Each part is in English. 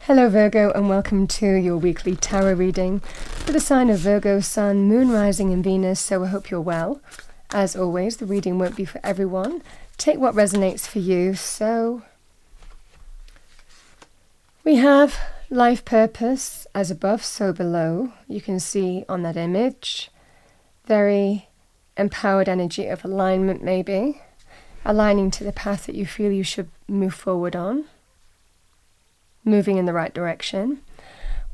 Hello Virgo, and welcome to your weekly tarot reading for the sign of Virgo, Sun, Moon, Rising and Venus, so I hope you're well. As always, the reading won't be for everyone. Take what resonates for you. So we have life purpose as above, so below. You can see on that image, very empowered energy of alignment maybe, aligning to the path that you feel you should move forward on. Moving in the right direction.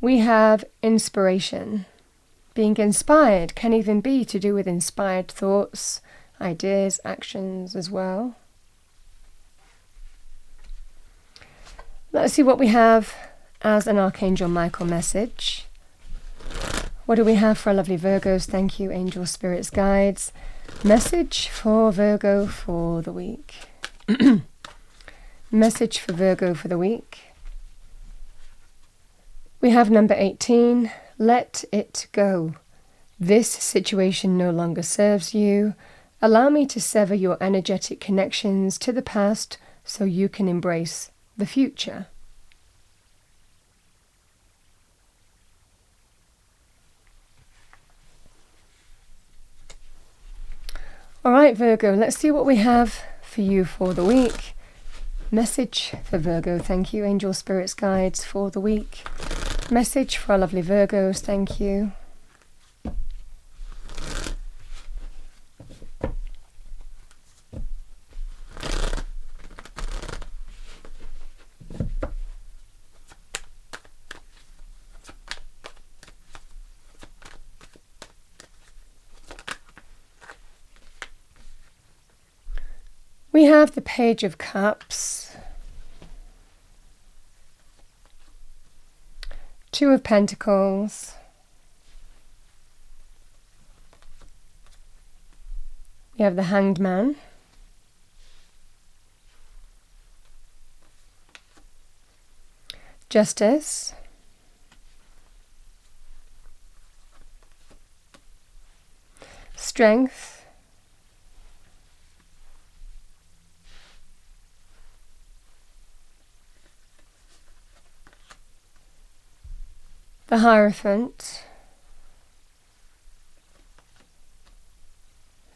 We have inspiration. Being inspired can even be to do with inspired thoughts, ideas, actions as well. Let's see what we have as an Archangel Michael message. What do we have for our lovely Virgos? Thank you, angels, spirits, guides. Message for Virgo for the week. Message for Virgo for the week. We have number 18, let it go. This situation no longer serves you. Allow me to sever your energetic connections to the past so you can embrace the future. All right, Virgo, let's see what we have for you for the week. Message for Virgo, thank you, angel, spirits, guides for the week. Message for our lovely Virgos, thank you. We have the Page of Cups. Two of Pentacles, we have the Hanged Man, Justice, Strength, the Hierophant,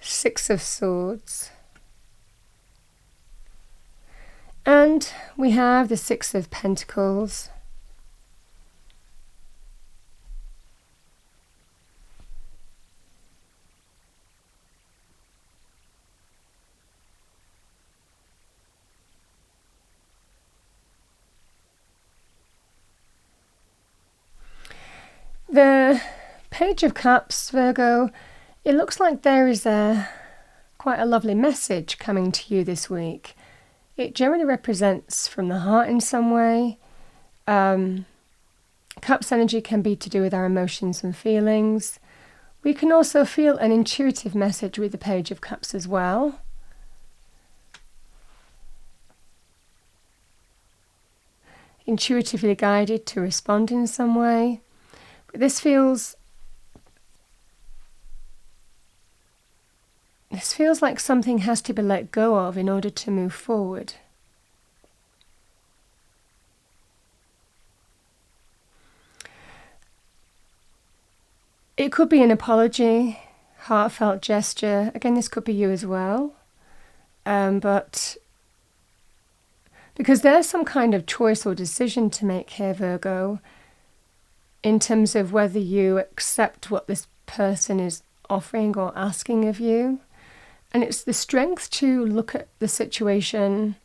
Six of Swords, and we have the Six of Pentacles, the Page of Cups, Virgo. It looks like there is quite a lovely message coming to you this week. It generally represents from the heart in some way. Cups energy can be to do with our emotions and feelings. We can also feel an intuitive message with the Page of Cups as well. Intuitively guided to respond in some way. But this feels like something has to be let go of in order to move forward. It could be an apology, heartfelt gesture. Again, this could be you as well. But because there's some kind of choice or decision to make here, Virgo, in terms of whether you accept what this person is offering or asking of you. And it's the strength to look at the situation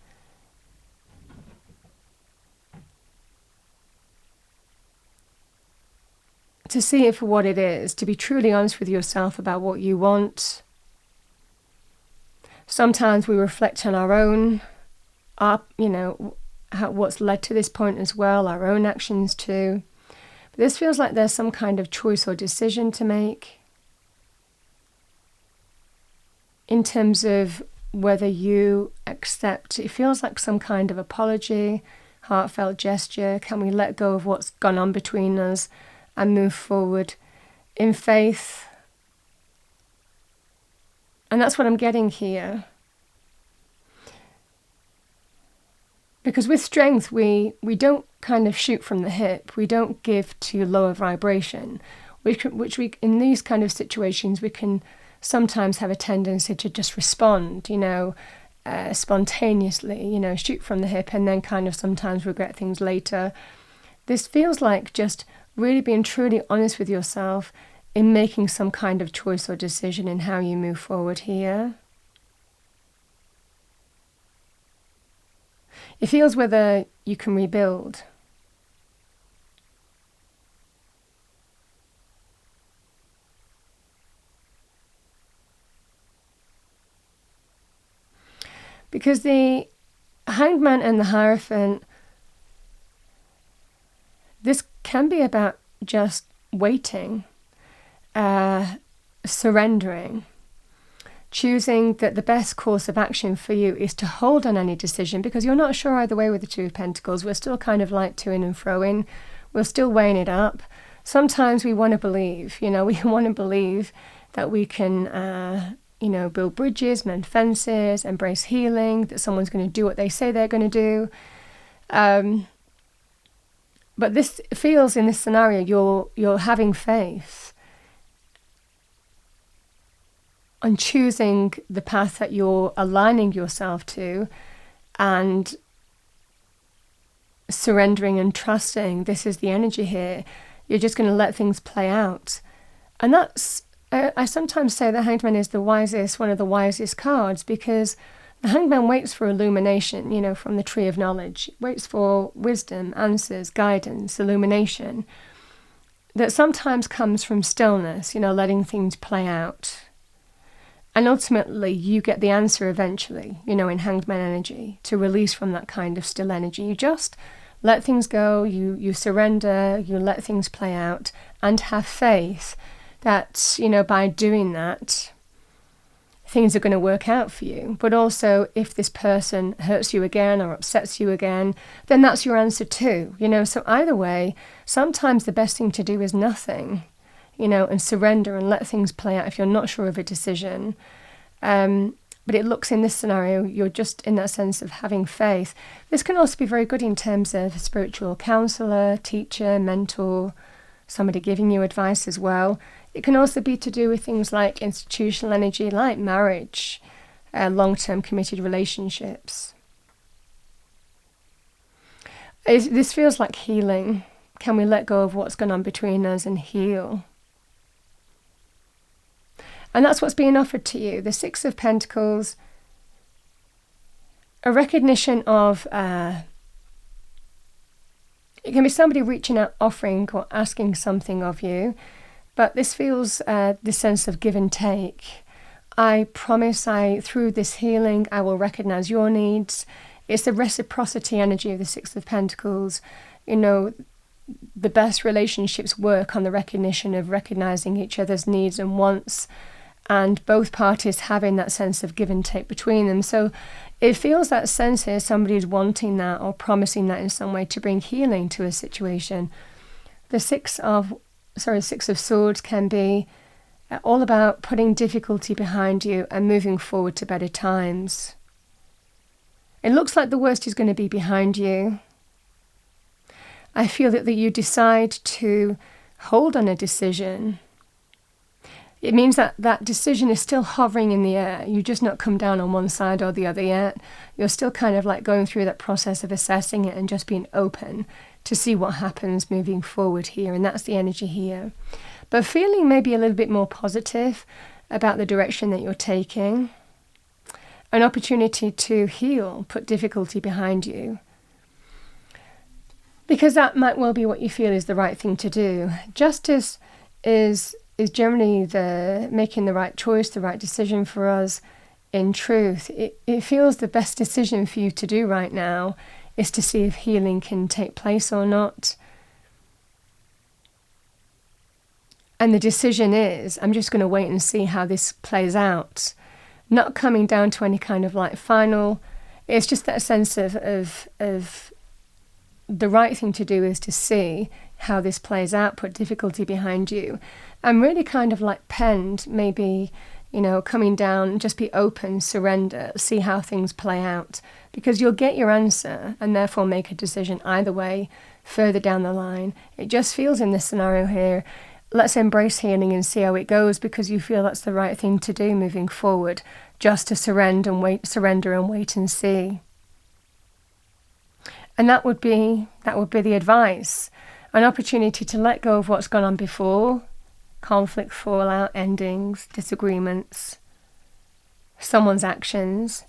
to see it for what it is, to be truly honest with yourself about what you want. Sometimes we reflect on our own, what's led to this point as well, our own actions too. But this feels like there's some kind of choice or decision to make in terms of whether you accept. It feels like some kind of apology, heartfelt gesture. Can we let go of what's gone on between us and move forward in faith? And that's what I'm getting here. Because with strength, we don't kind of shoot from the hip. We don't give to lower vibration, which we in these kind of situations, we can sometimes have a tendency to just respond, spontaneously, shoot from the hip and then kind of sometimes regret things later. This feels like just really being truly honest with yourself in making some kind of choice or decision in how you move forward here. It feels whether you can rebuild. Because the Hanged Man and the Hierophant, this can be about just waiting, surrendering, choosing that the best course of action for you is to hold on any decision, because you're not sure either way with the Two of Pentacles. We're still kind of like to-ing and fro-ing. We're still weighing it up. Sometimes we want to believe, we want to believe that we can, build bridges, mend fences, embrace healing, that someone's going to do what they say they're going to do. But this feels, in this scenario, you're having faith on choosing the path that you're aligning yourself to and surrendering and trusting. This is the energy here. You're just going to let things play out. And that's, I sometimes say the Hanged Man is one of the wisest cards, because the Hanged Man waits for illumination, from the Tree of Knowledge. Waits for wisdom, answers, guidance, illumination. That sometimes comes from stillness, letting things play out. And ultimately, you get the answer eventually, in Hanged Man energy, to release from that kind of still energy. You just let things go, you surrender, you let things play out, and have faith that, by doing that, things are going to work out for you. But also, if this person hurts you again or upsets you again, then that's your answer too. So either way, sometimes the best thing to do is nothing, and surrender and let things play out if you're not sure of a decision. But it looks, in this scenario, you're just in that sense of having faith. This can also be very good in terms of a spiritual counsellor, teacher, mentor, somebody giving you advice as well. It can also be to do with things like institutional energy, like marriage, long-term committed relationships. This feels like healing. Can we let go of what's gone on between us and heal? And that's what's being offered to you. The Six of Pentacles, a recognition of, it can be somebody reaching out, offering or asking something of you. But this feels this sense of give and take. I promise through this healing, I will recognize your needs. It's the reciprocity energy of the Six of Pentacles. The best relationships work on the recognition of recognizing each other's needs and wants, and both parties having that sense of give and take between them. So it feels that sense here, somebody's wanting that or promising that in some way to bring healing to a situation. The Six of Swords can be all about putting difficulty behind you and moving forward to better times. It looks like the worst is going to be behind you. I feel that you decide to hold on a decision. It means that that decision is still hovering in the air. You've just not come down on one side or the other yet. You're still kind of like going through that process of assessing it and just being open to see what happens moving forward here. And that's the energy here. But feeling maybe a little bit more positive about the direction that you're taking. An opportunity to heal, put difficulty behind you. Because that might well be what you feel is the right thing to do. Justice is generally the making the right choice, the right decision for us. In truth, it feels the best decision for you to do right now is to see if healing can take place or not. And the decision is, I'm just going to wait and see how this plays out. Not coming down to any kind of like final. It's just that sense of the right thing to do is to see how this plays out, put difficulty behind you, and really kind of like penned maybe coming down, just be open, surrender, see how things play out, because you'll get your answer and therefore make a decision either way further down the line. It just feels in this scenario here, let's embrace healing and see how it goes, because you feel that's the right thing to do moving forward, just to surrender and wait and see. And that would be the advice. An opportunity to let go of what's gone on before, conflict, fallout, endings, disagreements, someone's actions,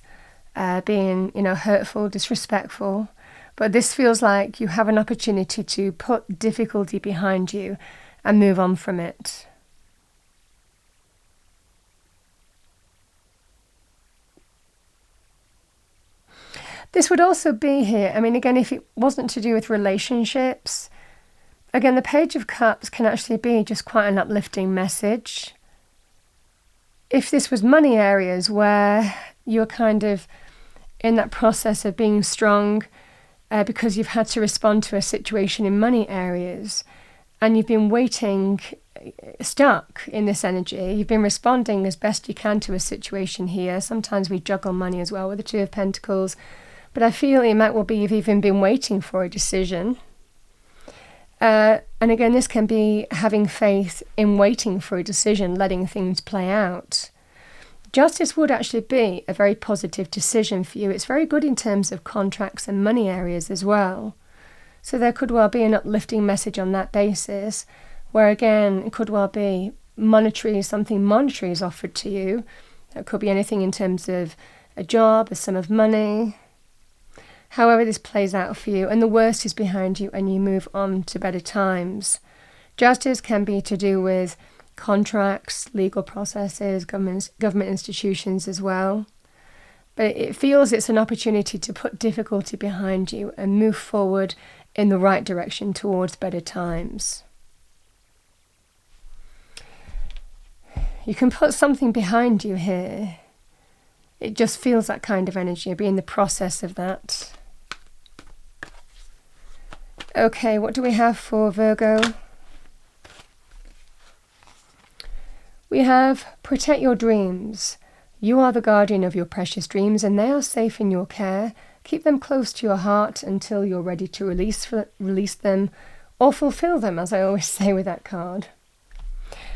being, hurtful, disrespectful. But this feels like you have an opportunity to put difficulty behind you and move on from it. This would also be here, again, if it wasn't to do with relationships, again, the Page of Cups can actually be just quite an uplifting message. If this was money areas where you're kind of in that process of being strong because you've had to respond to a situation in money areas and you've been waiting, stuck in this energy, you've been responding as best you can to a situation here. Sometimes we juggle money as well with the Two of Pentacles, but I feel it might well be you've even been waiting for a decision. And again, this can be having faith in waiting for a decision, letting things play out. Justice would actually be a very positive decision for you. It's very good in terms of contracts and money areas as well. So there could well be an uplifting message on that basis, where again, it could well be something monetary is offered to you. That could be anything in terms of a job, a sum of money. However this plays out for you, and the worst is behind you and you move on to better times. Justice can be to do with contracts, legal processes, government institutions as well. But it feels it's an opportunity to put difficulty behind you and move forward in the right direction towards better times. You can put something behind you here. It just feels that kind of energy, be in the process of that. Okay, what do we have for Virgo? We have protect your dreams. You are the guardian of your precious dreams and they are safe in your care. Keep them close to your heart until you're ready to release them or fulfill them, as I always say with that card.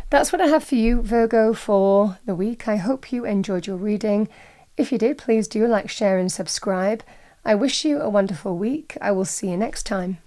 That's what I have for you, Virgo, for the week. I hope you enjoyed your reading. If you did, please do like, share and subscribe. I wish you a wonderful week. I will see you next time.